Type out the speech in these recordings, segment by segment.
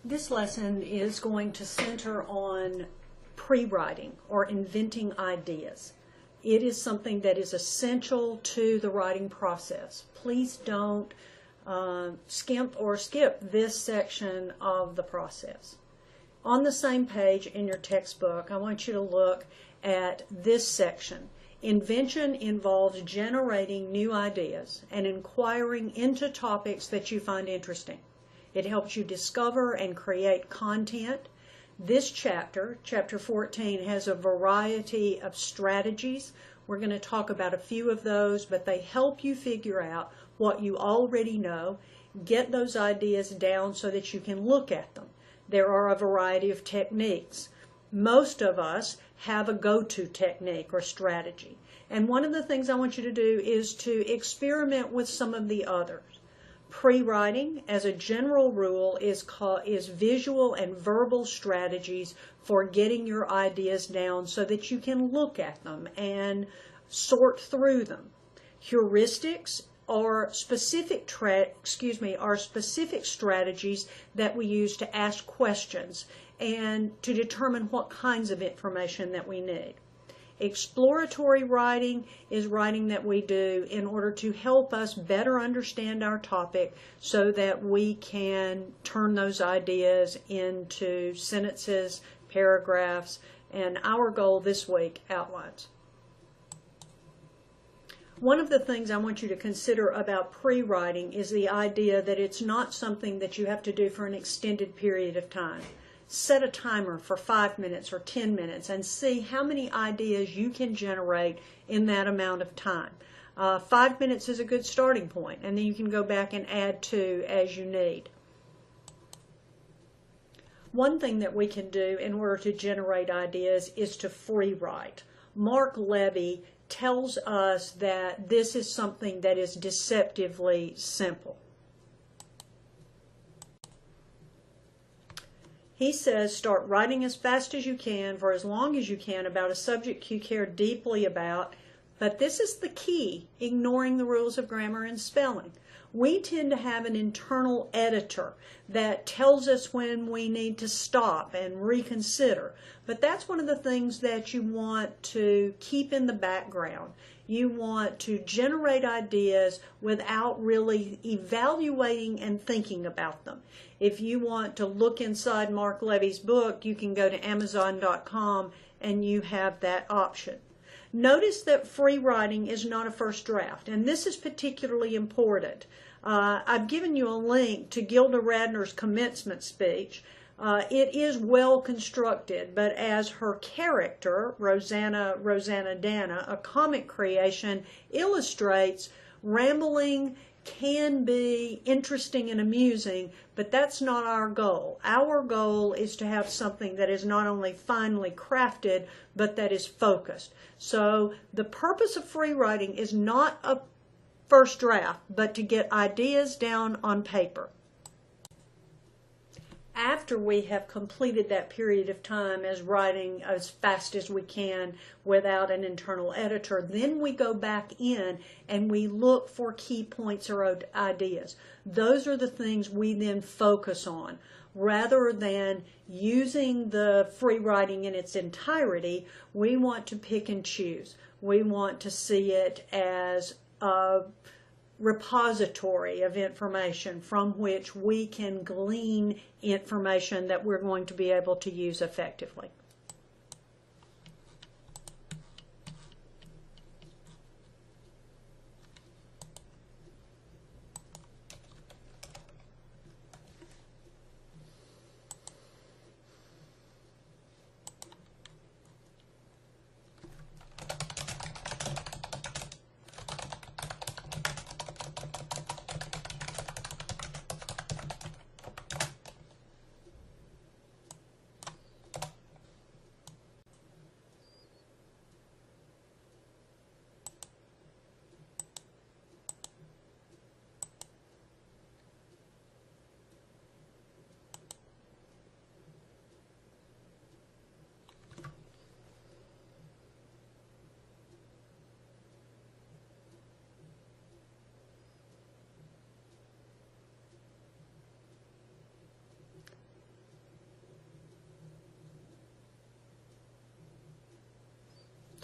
This lesson is going to center on pre-writing or inventing ideas. It is something that is essential to the writing process. Please don't skimp or skip this section of the process. On the same page in your textbook, I want you to look at this section. Invention involves generating new ideas and inquiring into topics that you find interesting. It helps you discover and create content. This chapter, chapter 14, has a variety of strategies. We're going to talk about a few of those, but they help you figure out what you already know, get those ideas down so that you can look at them. There are a variety of techniques. Most of us have a go-to technique or strategy. And one of the things I want you to do is to experiment with some of the others. Pre-writing, as a general rule, is visual and verbal strategies for getting your ideas down so that you can look at them and sort through them. Heuristics are specific strategies that we use to ask questions and to determine what kinds of information that we need. Exploratory writing is writing that we do in order to help us better understand our topic so that we can turn those ideas into sentences, paragraphs, and our goal this week, outlines. One of the things I want you to consider about pre-writing is the idea that it's not something that you have to do for an extended period of time. Set a timer for 5 minutes or 10 minutes and see how many ideas you can generate in that amount of time. 5 minutes is a good starting point, and then you can go back and add to as you need. One thing that we can do in order to generate ideas is to free write. Mark Levy tells us that this is something that is deceptively simple. He says start writing as fast as you can for as long as you can about a subject you care deeply about, but this is the key, ignoring the rules of grammar and spelling. We tend to have an internal editor that tells us when we need to stop and reconsider, but that's one of the things that you want to keep in the background. You want to generate ideas without really evaluating and thinking about them. If you want to look inside Mark Levy's book, you can go to Amazon.com and you have that option. Notice that free writing is not a first draft, and this is particularly important. I've given you a link to Gilda Radner's commencement speech. It is well constructed, but as her character, Rosanna Dana, a comic creation, illustrates, rambling can be interesting and amusing, but that's not our goal. Our goal is to have something that is not only finely crafted, but that is focused. So the purpose of free writing is not a first draft, but to get ideas down on paper. After we have completed that period of time as writing as fast as we can without an internal editor, then we go back in and we look for key points or ideas. Those are the things we then focus on. Rather than using the free writing in its entirety, we want to pick and choose. We want to see it as a repository of information from which we can glean information that we're going to be able to use effectively.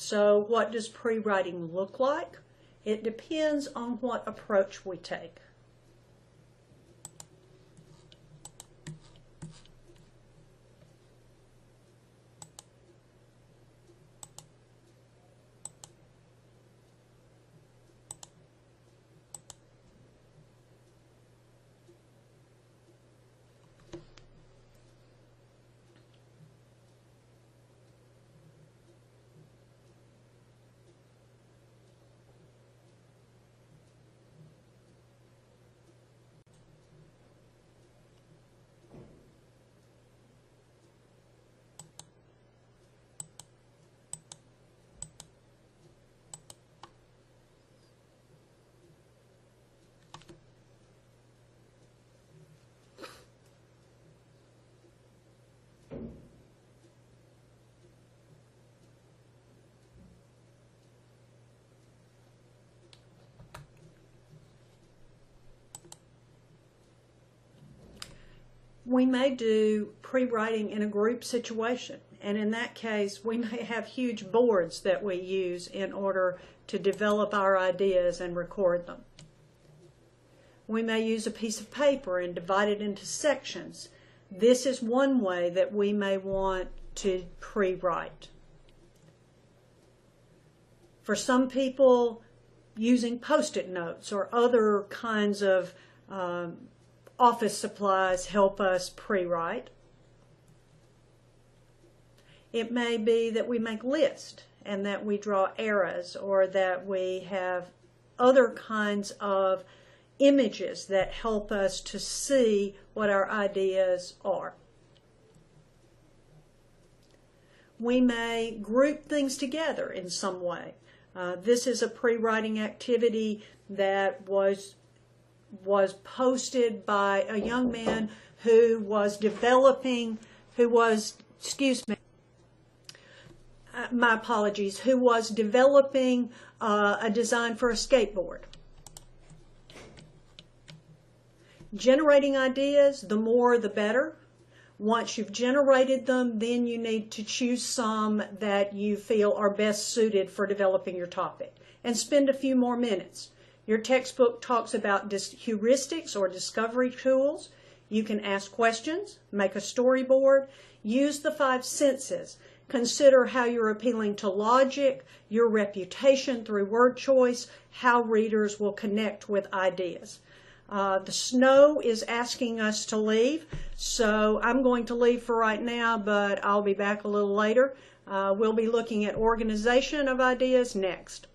So what does pre-writing look like? It depends on what approach we take. We may do pre-writing in a group situation, and in that case we may have huge boards that we use in order to develop our ideas and record them. We may use a piece of paper and divide it into sections. This is one way that we may want to pre-write. For some people, using Post-it notes or other kinds of office supplies help us pre-write. It may be that we make lists and that we draw arrows, or that we have other kinds of images that help us to see what our ideas are. We may group things together in some way. This is a pre-writing activity that was posted by a young man who was developing, who was developing a design for a skateboard. Generating ideas, the more the better. Once you've generated them, then you need to choose some that you feel are best suited for developing your topic, and spend a few more minutes. Your textbook talks about heuristics or discovery tools. You can ask questions, make a storyboard, use the 5 senses. Consider how you're appealing to logic, your reputation through word choice, how readers will connect with ideas. The snow is asking us to leave, so I'm going to leave for right now, but I'll be back a little later. We'll be looking at organization of ideas next.